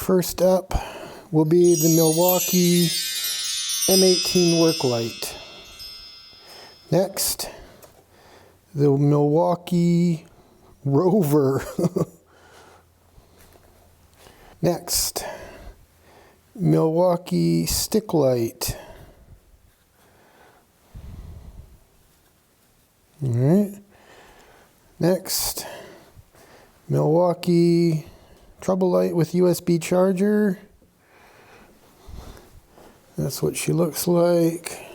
First up will be the Milwaukee M18 Worklight. Next, the Milwaukee Rover. Next, Milwaukee Stick Light. Alright. Next, Milwaukee Trouble light with USB charger. That's what she looks like.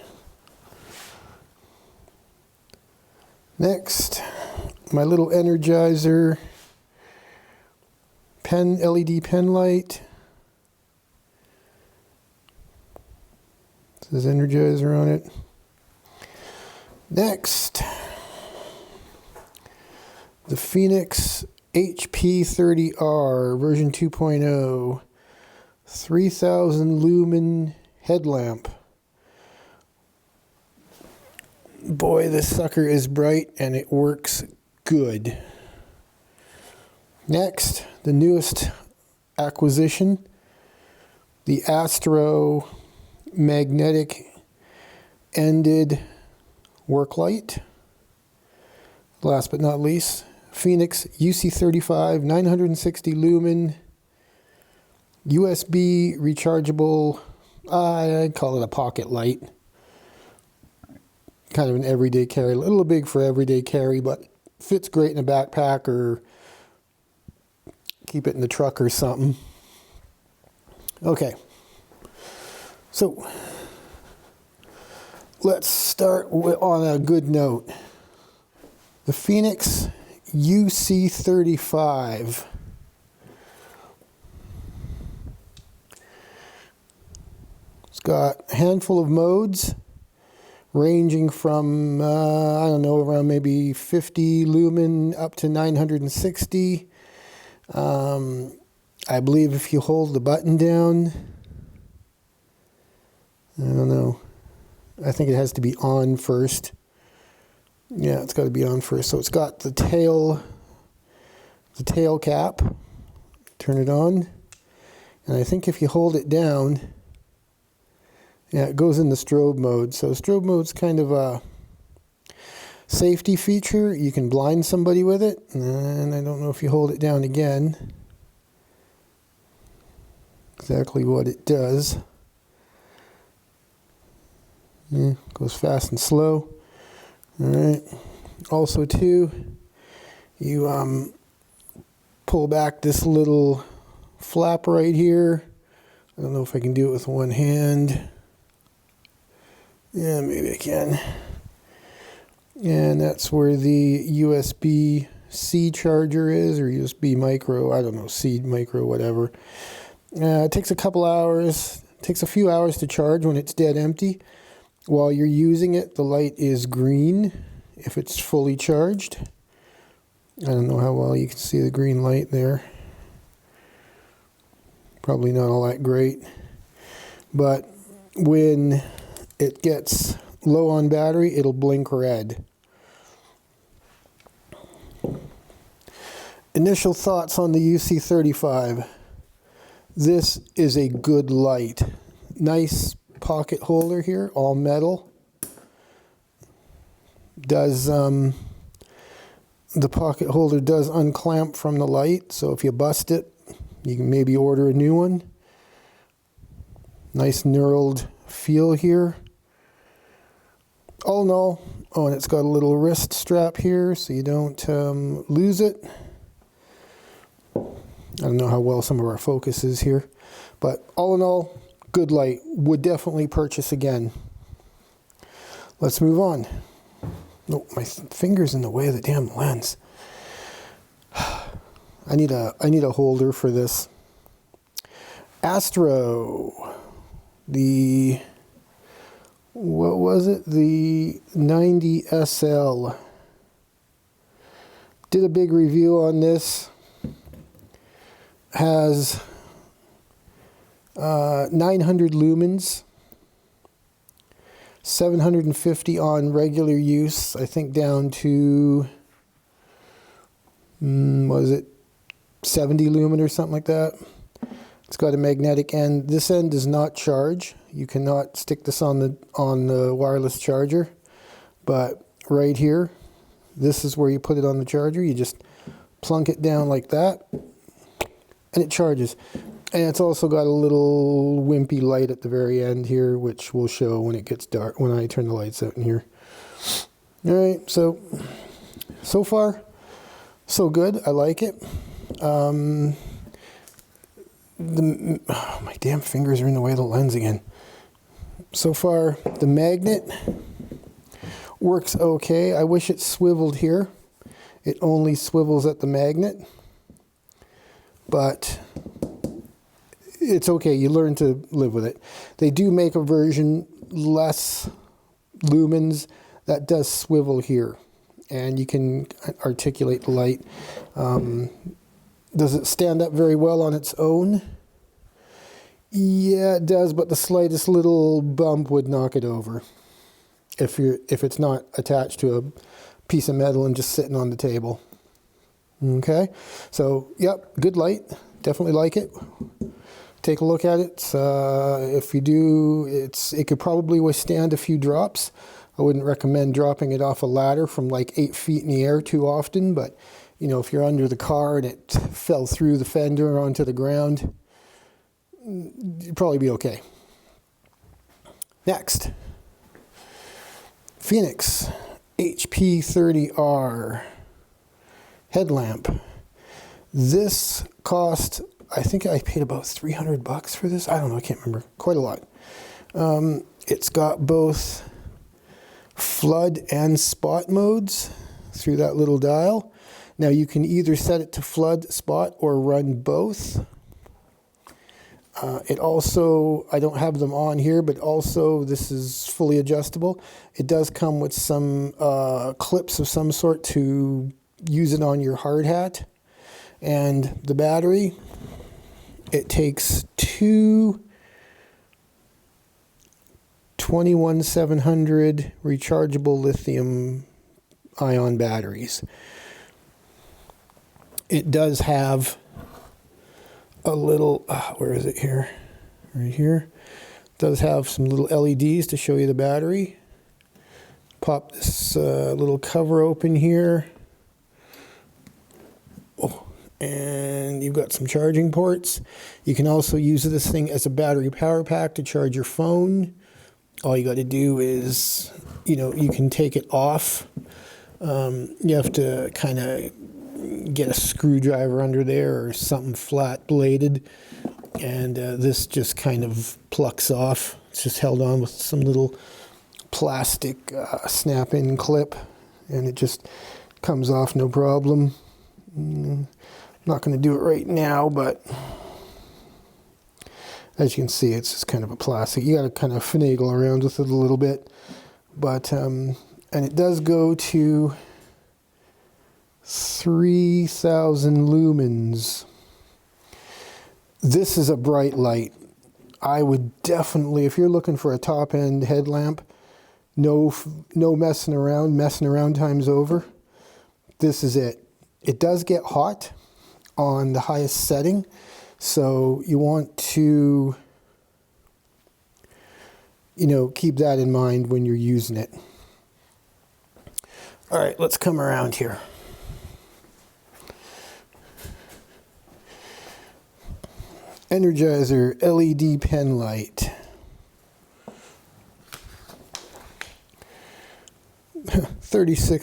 Next, my little Energizer LED pen light. It says Energizer on it. Next, the Fenix HP 30R version 2.0 3000 lumen headlamp. Boy, this sucker is bright and it works good. Next, the newest acquisition, the Astro magnetic ended Worklight. Last but not least, Fenix UC-35 960 lumen USB rechargeable, I'd call it a pocket light. Kind of an everyday carry, a little big for everyday carry, but fits great in a backpack or keep it in the truck or something. Okay, so let's start on a good note. The Fenix UC-35. It's got a handful of modes ranging from, I don't know, around maybe 50 lumen up to 960. I believe if you hold the button down, I don't know, I think it has to be on first. Yeah, it's got to be on first. So it's got the tail cap. Turn it on. And I think if you hold it down, yeah, it goes in the strobe mode. So strobe mode's kind of a safety feature. You can blind somebody with it. And I don't know if you hold it down again exactly what it does. Yeah, goes fast and slow. Alright, also too, you pull back this little flap right here. I don't know if I can do it with one hand. Yeah, maybe I can. And that's where the USB-C charger is, or USB micro, I don't know, C micro, whatever. It takes a couple hours, takes a few hours to charge when it's dead empty. While you're using it, the light is green if it's fully charged. I don't know how well you can see the green light there. Probably not all that great. But when it gets low on battery, it'll blink red. Initial thoughts on the UC-35. This is a good light. Nice pocket holder here, all metal. The pocket holder does unclamp from the light, so if you bust it, you can maybe order a new one. Nice knurled feel here. All in all, oh, and it's got a little wrist strap here so you don't lose it. I don't know how well some of our focus is here, but all in all, good light. Would definitely purchase again. Let's move on. No, my finger's in the way of the damn lens. I need a holder for this. Astro. What was it? The 90 SL. Did a big review on this. Has 900 lumens, 750 on regular use, I think down to, was it 70 lumen or something like that? It's got a magnetic end. This end does not charge. You cannot stick this on the wireless charger. But right here, this is where you put it on the charger. You just plunk it down like that, and it charges. And it's also got a little wimpy light at the very end here, which will show when it gets dark, when I turn the lights out in here. All right, so far, so good. I like it. Oh, my damn fingers are in the way of the lens again. So far, the magnet works okay. I wish it swiveled here. It only swivels at the magnet, but it's okay. You learn to live with it. They do make a version less lumens that does swivel here, and you can articulate the light. Does it stand up very well on its own? Yeah, it does, but the slightest little bump would knock it over if it's not attached to a piece of metal and just sitting on the table. Okay, so yep, good light. Definitely like it. Take a look at it. If you do, it could probably withstand a few drops. I wouldn't recommend dropping it off a ladder from like 8 feet in the air too often, but you know, if you're under the car and it fell through the fender onto the ground, you'd probably be okay. Next, Fenix HP 30R headlamp. This cost, I think I paid about $300 for this. I don't know, I can't remember. Quite a lot. It's got both flood and spot modes through that little dial. Now you can either set it to flood, spot, or run both. It also, I don't have them on here, but also this is fully adjustable. It does come with some clips of some sort to use it on your hard hat. And the battery, it takes two 21700 rechargeable lithium ion batteries. It does have a little, where is it here? Right here. It does have some little LEDs to show you the battery. Pop this little cover open here. Oh, and you've got some charging ports. You can also use this thing as a battery power pack to charge your phone. All you got to do is, you know, you can take it off. You have to kind of get a screwdriver under there or something flat bladed, and this just kind of plucks off. It's just held on with some little plastic snap-in clip, and it just comes off no problem. I'm not going to do it right now, but as you can see, it's just kind of a plastic. You got to kind of finagle around with it a little bit, but and it does go to 3,000 lumens. This is a bright light. I would definitely, if you're looking for a top-end headlamp, no messing around time's over. This is it. It does get hot on the highest setting, so you want to, you know, keep that in mind when you're using it. All right, let's come around here. Energizer LED pen light. 35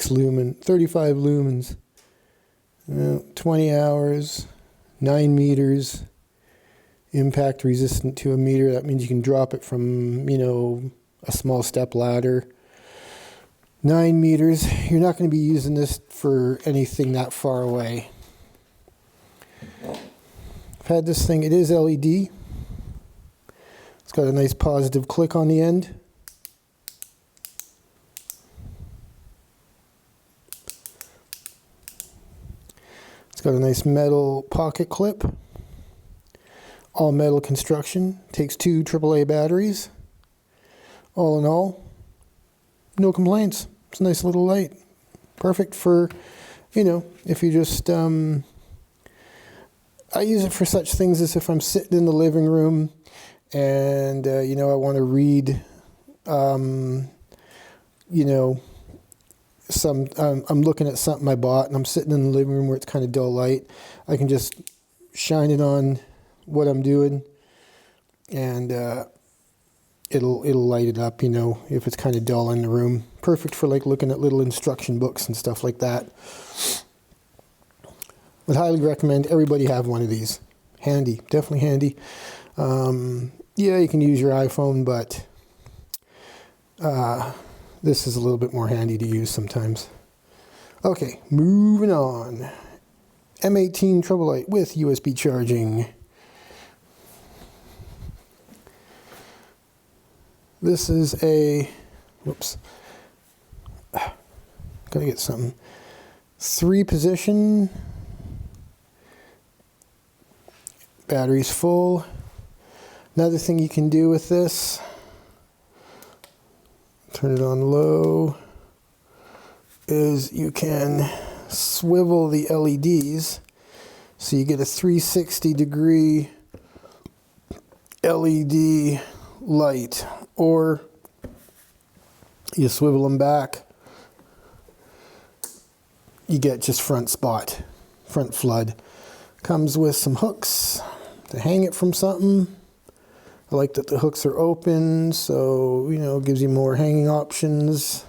lumens, 20 hours, 9 meters, impact resistant to a meter. That means you can drop it from, you know, a small step ladder. 9 meters. You're not going to be using this for anything that far away. I've had this thing, it is LED. It's got a nice positive click on the end. It's got a nice metal pocket clip. All metal construction. Takes 2 AAA batteries. All in all, no complaints. It's a nice little light. Perfect for, you know, if you just I use it for such things as if I'm sitting in the living room and, you know, I want to read, you know, I'm looking at something I bought and I'm sitting in the living room where it's kind of dull light. I can just shine it on what I'm doing and it'll light it up, you know, if it's kind of dull in the room. Perfect for like looking at little instruction books and stuff like that. Would highly recommend everybody have one of these. Handy, definitely handy. Yeah, you can use your iPhone, but this is a little bit more handy to use sometimes. Okay, moving on. M18 Trouble light with USB charging. This is a, whoops, gotta get something. 3-position. Battery's full. Another thing you can do with this, turn it on low, is you can swivel the LEDs so you get a 360-degree LED light, or you swivel them back, you get just front spot, front flood. Comes with some hooks to hang it from something. I like that the hooks are open, so, you know, it gives you more hanging options.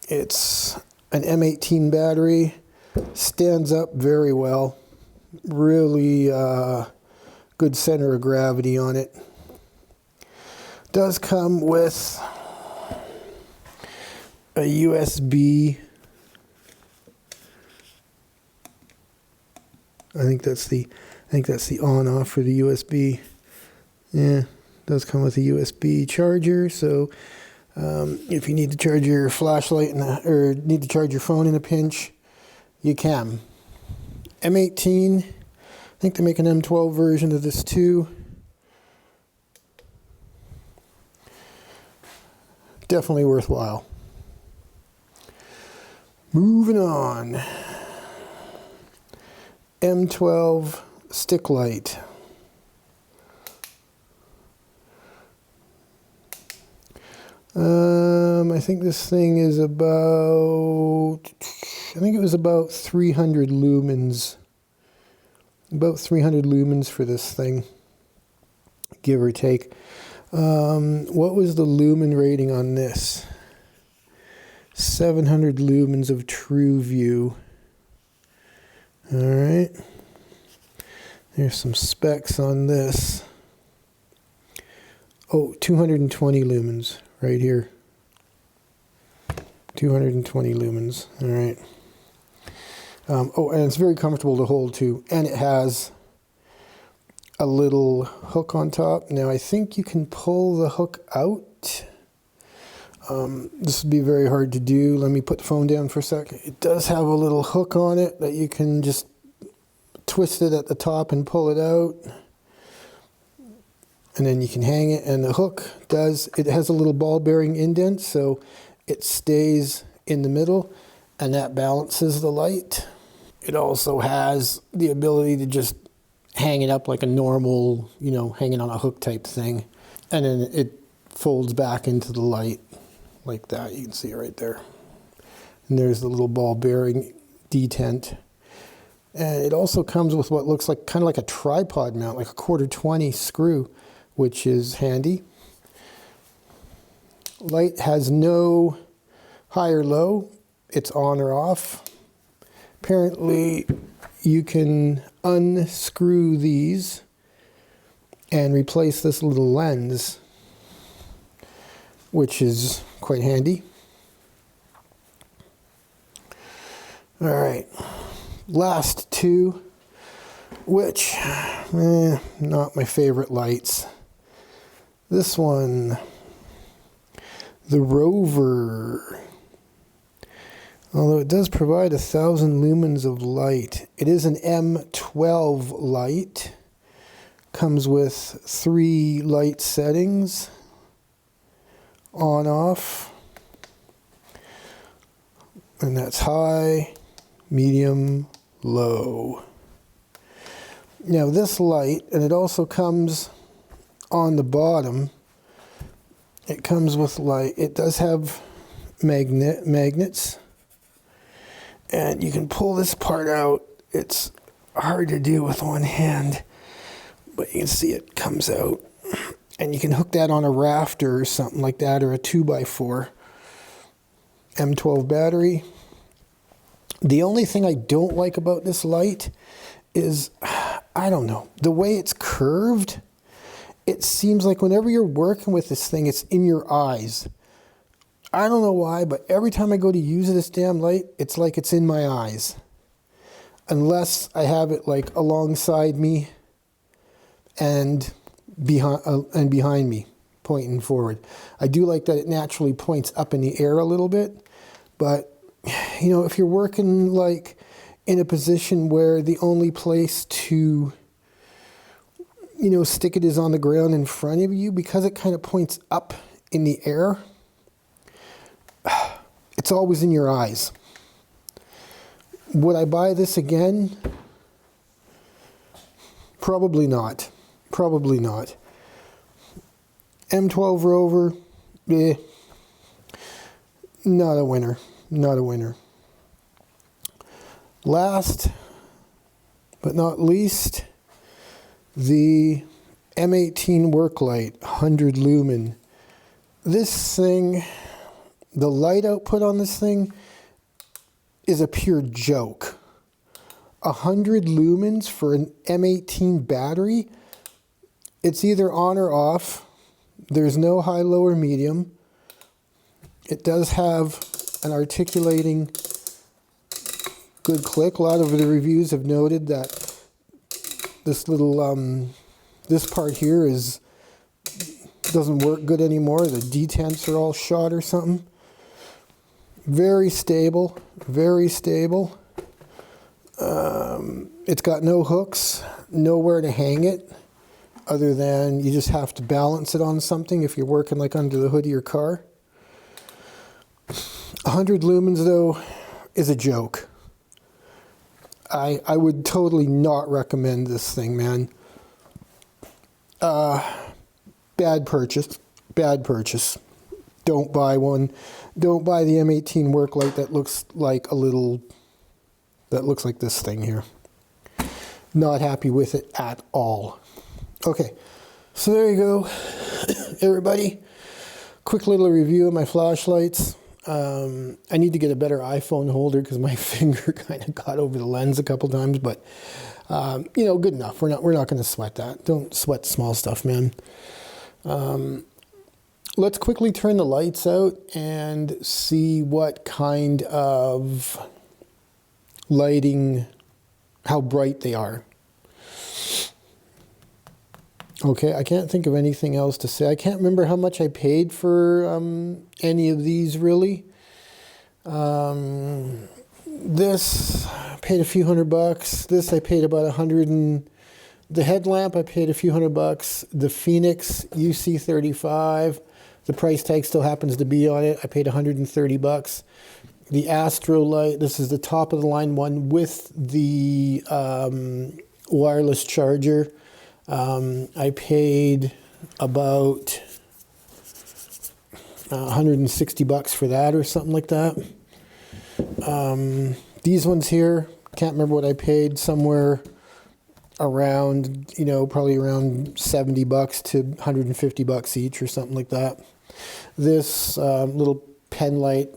It's an M18 battery, stands up very well. Really good center of gravity on it. Does come with a USB. I think that's the on-off for the USB. Yeah, it does come with a USB charger, so if you need to charge your flashlight or need to charge your phone in a pinch, you can. M18, I think they make an M12 version of this too. Definitely worthwhile. Moving on. M12 Stick light. I think this thing is about, I think it was about 300 lumens. About 300 lumens for this thing, give or take. What was the lumen rating on this? 700 lumens of true view. All right, there's some specs on this. Oh, 220 lumens right here. 220 lumens, all right. Oh, and it's very comfortable to hold too. And it has a little hook on top. Now I think you can pull the hook out. This would be very hard to do. Let me put the phone down for a second. It does have a little hook on it that you can just twist it at the top and pull it out. And then you can hang it. And the hook it has a little ball bearing indent, so it stays in the middle, and that balances the light. It also has the ability to just hang it up like a normal, you know, hanging on a hook type thing. And then it folds back into the light. Like that, you can see it right there. And there's the little ball bearing detent. And it also comes with what looks like kind of like a tripod mount, like a 1/4-20 screw, which is handy. Light has no high or low, it's on or off. Apparently you can unscrew these and replace this little lens, which is quite handy. All right, last two, which, not my favorite lights. This one, the Rover. Although it does provide 1,000 lumens of light. It is an M12 light. Comes with 3 light settings. On, off. And that's high, medium, low. Now this light, and it also comes on the bottom, it comes with light. It does have magnets, and you can pull this part out. It's hard to do with one hand, but you can see it comes out, and you can hook that on a rafter or something like that, or a 2x4. M12 battery. The only thing I don't like about this light is, I don't know, the way it's curved. It seems like whenever you're working with this thing, it's in your eyes. I don't know why, but every time I go to use this damn light, it's like it's in my eyes. Unless I have it like alongside me and behind me, pointing forward. I do like that it naturally points up in the air a little bit, but you know, if you're working like in a position where the only place to, you know, stick it is on the ground in front of you, because it kind of points up in the air, it's always in your eyes. Would I buy this again? Probably not. Probably not. M12 Rover, not a winner. Not a winner. Last but not least, the M18 Worklight 100 lumen. This thing, the light output on this thing is a pure joke. 100 lumens for an M18 battery. It's either on or off. There's no high, low, or medium. It does have an articulating good click. A lot of the reviews have noted that this little this part here doesn't work good anymore. The detents are all shot or something. Very stable, very stable. It's got no hooks, nowhere to hang it, other than you just have to balance it on something if you're working like under the hood of your car. 100 lumens though is a joke. I would totally not recommend this thing, man. Bad purchase. Bad purchase. Don't buy one. Don't buy the M18 Worklight that looks like this thing here. Not happy with it at all. Okay, so there you go, everybody. Quick little review of my flashlights. I need to get a better iPhone holder because my finger kind of got over the lens a couple times, but you know, good enough. We're not going to sweat that. Don't sweat small stuff, man. Let's quickly turn the lights out and see what kind of lighting, how bright they are. Okay, I can't think of anything else to say. I can't remember how much I paid for any of these, really. This, I paid a few $100. This, I paid about $100. The headlamp, I paid a few $100. The Fenix UC-35, the price tag still happens to be on it. I paid $130. The Astro light, this is the top of the line one with the wireless charger. I paid about $160 for that or something like that. These ones here, can't remember what I paid, somewhere around, you know, probably around $70 to $150 each or something like that. This little penlight,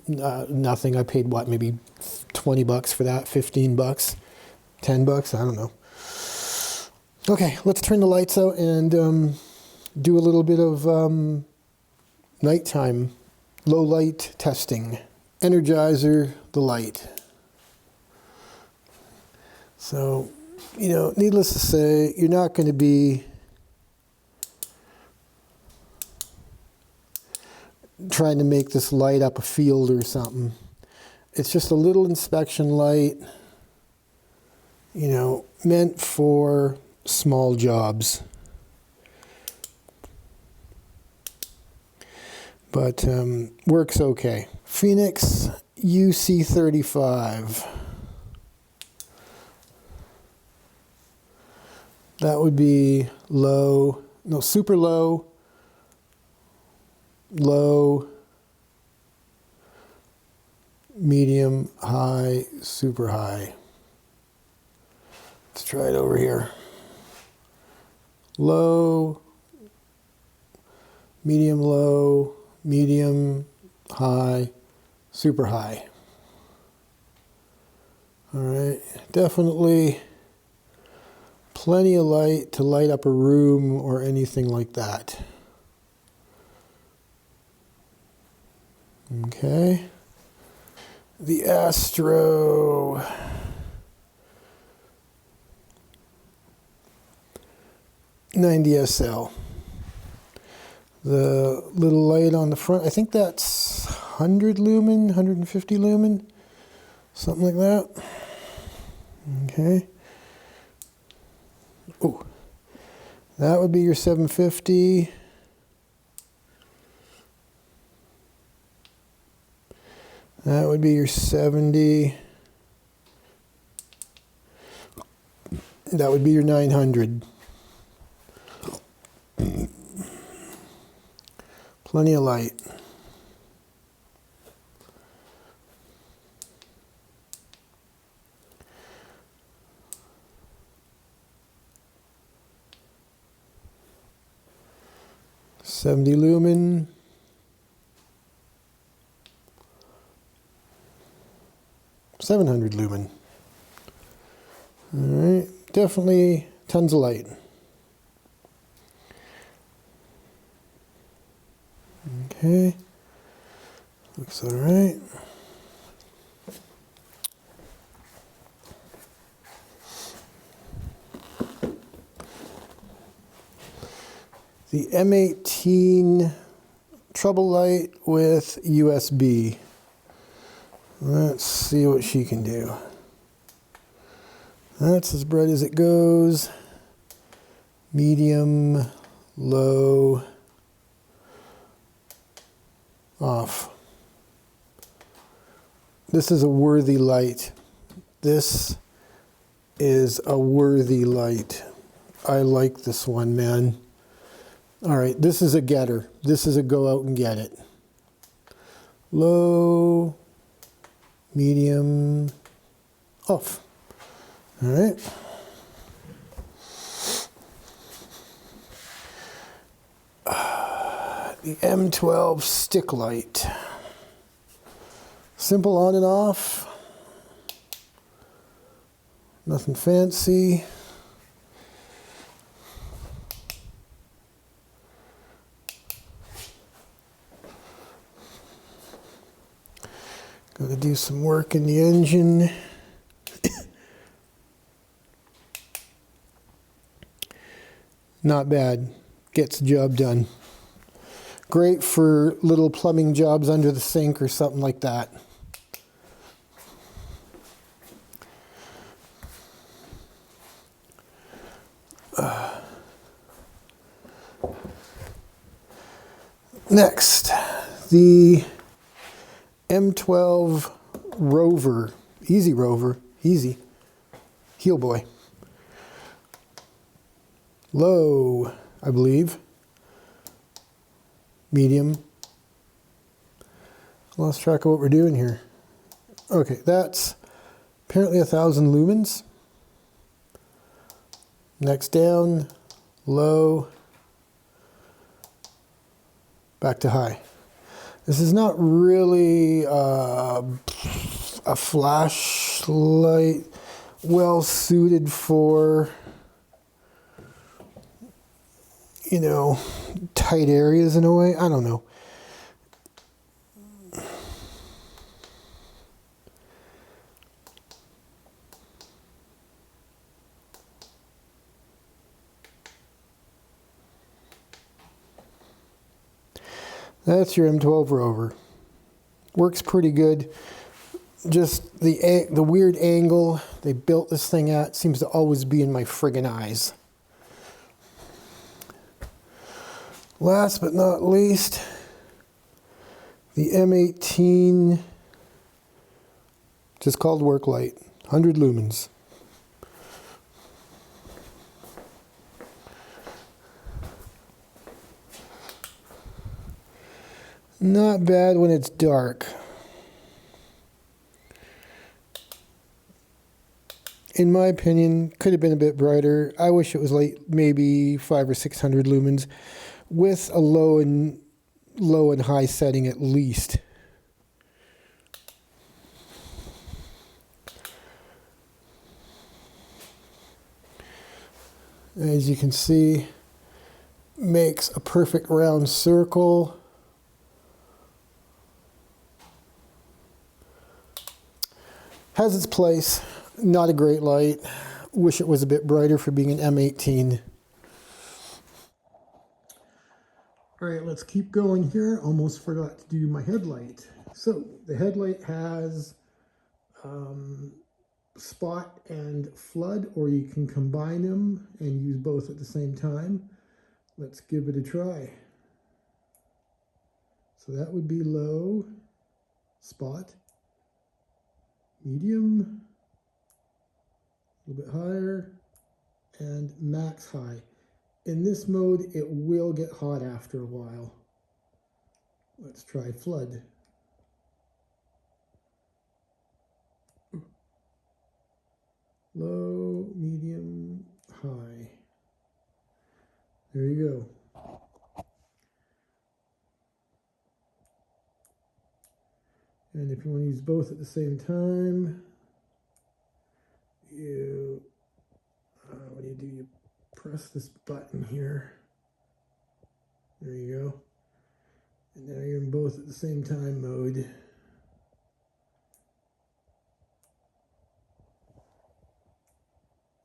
nothing. I paid what, maybe $20 for that, $15, $10, I don't know. Okay, let's turn the lights out and do a little bit of nighttime low light testing. Energizer, the light. So, you know, needless to say, you're not going to be trying to make this light up a field or something. It's just a little inspection light, you know, meant for small jobs. But works okay. Fenix UC-35. That would be low, no, super low, low, medium, high, super high. Let's try it over here. Low, low, medium, high, super high. All right, definitely plenty of light to light up a room or anything like that. Okay. The Astro '90SL. The little light on the front, I think that's 100 lumen, 150 lumen, something like that. Okay. Oh, that would be your 750. That would be your 70. That would be your 900. Plenty of light. $70 lumen. $700 lumen. All right, definitely tons of light. Okay, looks all right. The M18 Trouble light with USB. Let's see what she can do. That's as bright as it goes. Medium, low, off. This is a worthy light. This is a worthy light. I like this one, man. All right, this is a getter. This is a go out and get it. Low, medium, off. All right. The M12 Stick light. Simple on and off. Nothing fancy. Got to do some work in the engine. Not bad. Gets the job done. Great for little plumbing jobs under the sink or something like that. Next, the M12 Rover, easy, heel boy. Low, I believe. Medium. Lost track of what we're doing here. Okay, that's apparently 1,000 lumens. Next down, low, back to high. This is not really a flashlight well suited for, you know, tight areas in a way. I don't know. That's your M12 Rover. Works pretty good. Just the weird angle they built this thing at seems to always be in my friggin' eyes. Last but not least, the M18, just called Worklight, 100 lumens. Not bad when it's dark. In my opinion, could have been a bit brighter. I wish it was like maybe 500 or 600 lumens with a low and high setting at least. As you can see, makes a perfect round circle. Has its place. Not a great light. Wish it was a bit brighter for being an M18. All right, let's keep going here. Almost forgot to do my headlight. So the headlight has spot and flood, or you can combine them and use both at the same time. Let's give it a try. So that would be low, spot, medium, a little bit higher, and max high. In this mode, it will get hot after a while. Let's try flood. Low, medium, high. There you go. And if you want to use both at the same time, what do? You press this button here. There you go. And now you're in both at the same time mode.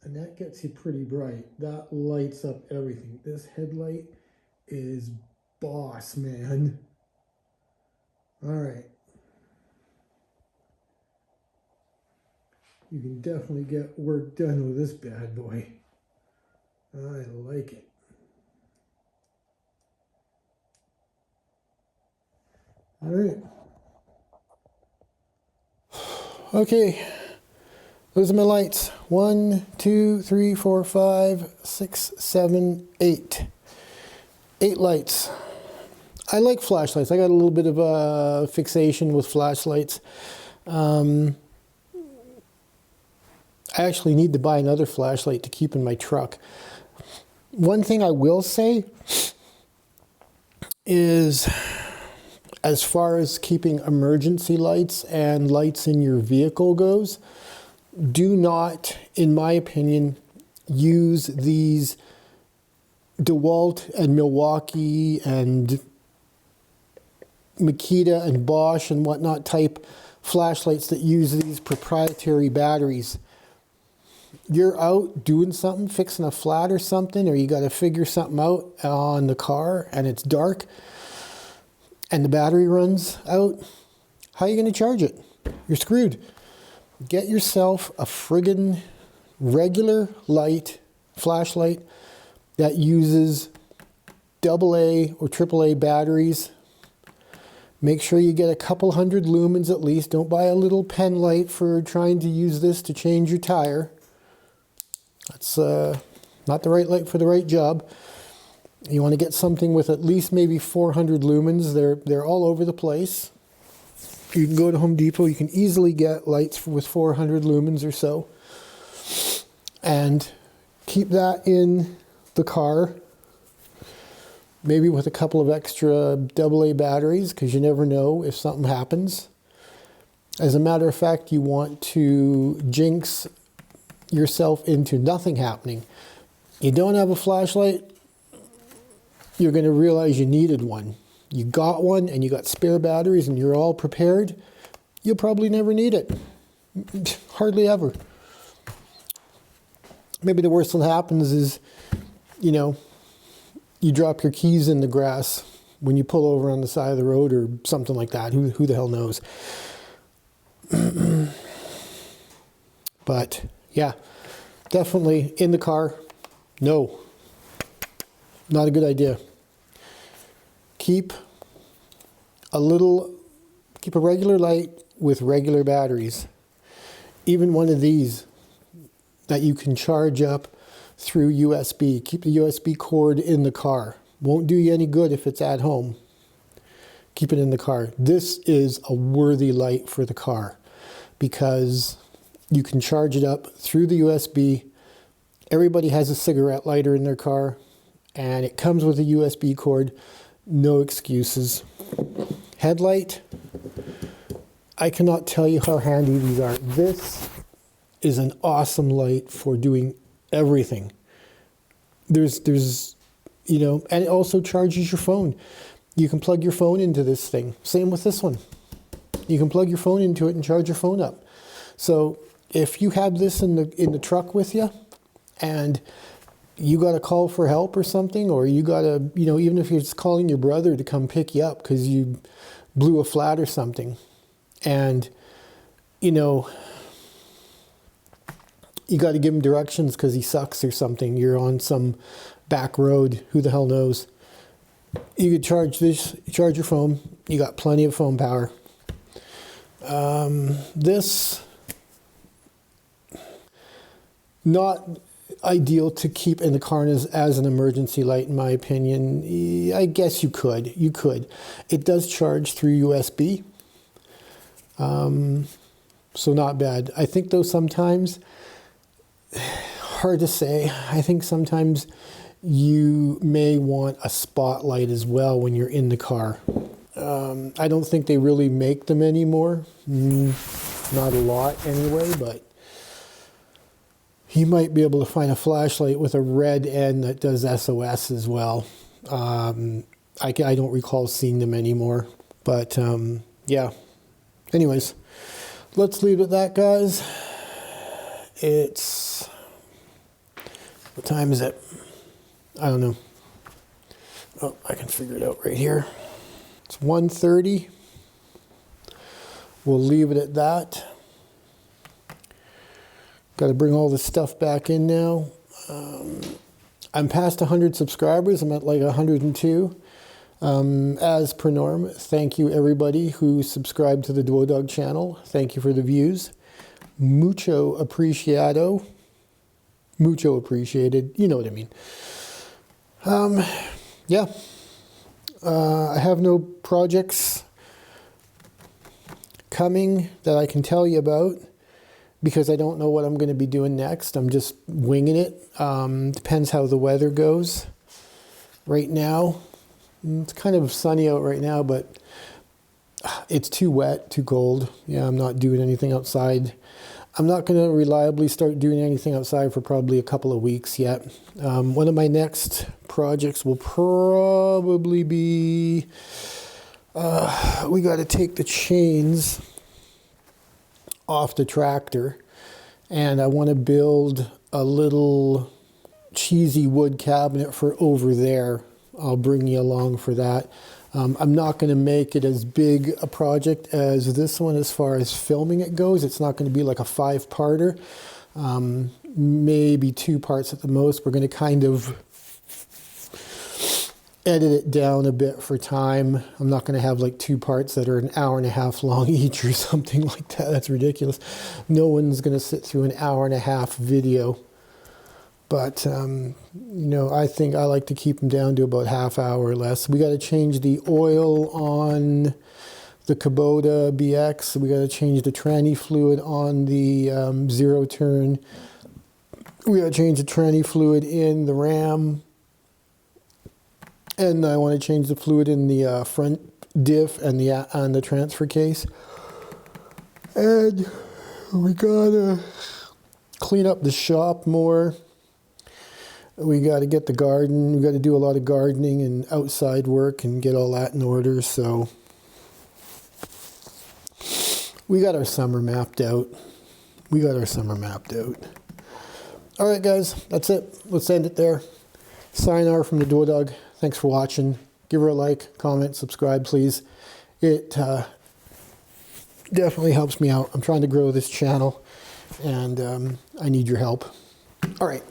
And that gets you pretty bright. That lights up everything. This headlight is boss, man. All right. You can definitely get work done with this bad boy. I like it. All right. Okay. Those are my lights. 1, 2, 3, 4, 5, 6, 7, 8. 8 lights. I like flashlights. I got a little bit of a fixation with flashlights. I actually need to buy another flashlight to keep in my truck. One thing I will say is, as far as keeping emergency lights and lights in your vehicle goes, do not, in my opinion, use these DeWalt and Milwaukee and Makita and Bosch and whatnot type flashlights that use these proprietary batteries. You're out doing something, fixing a flat or something, or you got to figure something out on the car and it's dark and the battery runs out. How are you going to charge it? You're screwed. Get yourself a friggin' regular light, flashlight that uses AA or AAA batteries. Make sure you get a couple hundred lumens at least. Don't buy a little pen light for trying to use this to change your tire. That's not the right light for the right job. You want to get something with at least maybe 400 lumens. They're all over the place. You can go to Home Depot. You can easily get lights with 400 lumens or so. And keep that in the car. Maybe with a couple of extra AA batteries, because you never know if something happens. As a matter of fact, you want to jinx yourself into nothing happening. You don't have a flashlight, you're going to realize you needed one. You got one and you got spare batteries and you're all prepared, you'll probably never need it. Hardly ever. Maybe the worst that happens is, you drop your keys in the grass when you pull over on the side of the road or something like that. Who the hell knows? But yeah, definitely in the car, no, not a good idea. Keep a regular light with regular batteries. Even one of these that you can charge up through USB. Keep the USB cord in the car. Won't do you any good if it's at home. keep it in the car. This is a worthy light for the car because you can charge it up through the USB. Everybody has a cigarette lighter in their car, and it comes with a USB cord. No excuses. Headlight, I cannot tell you how handy these are. This is an awesome light for doing everything. There's, you know, and it also charges your phone. You can plug your phone into this thing. Same with this one. You can plug your phone into it and charge your phone up. So if you have this in the truck with you, and you got a call for help or something, or you got to, you know, even if you're just calling your brother to come pick you up because you blew a flat or something, and, you know, you got to give him directions because he sucks or something. You're on some back road, who the hell knows. You could charge your phone. You got plenty of phone power. This, not ideal to keep in the car as an emergency light, in my opinion. I guess you could. It does charge through USB. So not bad. I think though sometimes, hard to say, I think sometimes you may want a spotlight as well when you're in the car. I don't think they really make them anymore. Not a lot anyway, but you might be able to find a flashlight with a red end that does SOS as well. I don't recall seeing them anymore, but yeah. Anyways, let's leave it at that, guys. It's, what time is it? I don't know. Oh, I can figure it out right here. It's 1:30. We'll leave it at that. Got to bring all this stuff back in now. I'm past 100 subscribers. I'm at like 102. As per norm, thank you everybody who subscribed to the Dwoodog channel. Thank you for the views. Mucho apreciado. Mucho appreciated. You know what I mean. Yeah. I have no projects coming that I can tell you about because I don't know what I'm going to be doing next. I'm just winging it. Depends how the weather goes. Right now, it's kind of sunny out right now, but it's too wet, too cold. Yeah, I'm not doing anything outside. I'm not going to reliably start doing anything outside for probably a couple of weeks yet. One of my next projects will probably be, we got to take the chains off the tractor, and I want to build a little cheesy wood cabinet for over there. I'll bring you along for that. I'm not going to make it as big a project as this one as far as filming it goes. It's not going to be like a 5-parter, maybe 2 parts at the most. We're going to kind of edit it down a bit for time. I'm not going to have like 2 parts that are an hour-and-a-half long each or something like that. That's ridiculous. No one's going to sit through an hour-and-a-half video. But, you know, I think I like to keep them down to about half hour or less. We got to change the oil on the Kubota BX. We got to change the tranny fluid on the zero turn. We got to change the tranny fluid in the Ram. And I want to change the fluid in the front diff and the transfer case. And we got to clean up the shop more. We got to get the garden. We got to do a lot of gardening and outside work and get all that in order. So we got our summer mapped out. All right, guys, that's it. Let's end it there. Sayonara from the Dwoodog. Thanks for watching. Give her a like, comment, subscribe, please. It definitely helps me out. I'm trying to grow this channel, and I need your help. All right.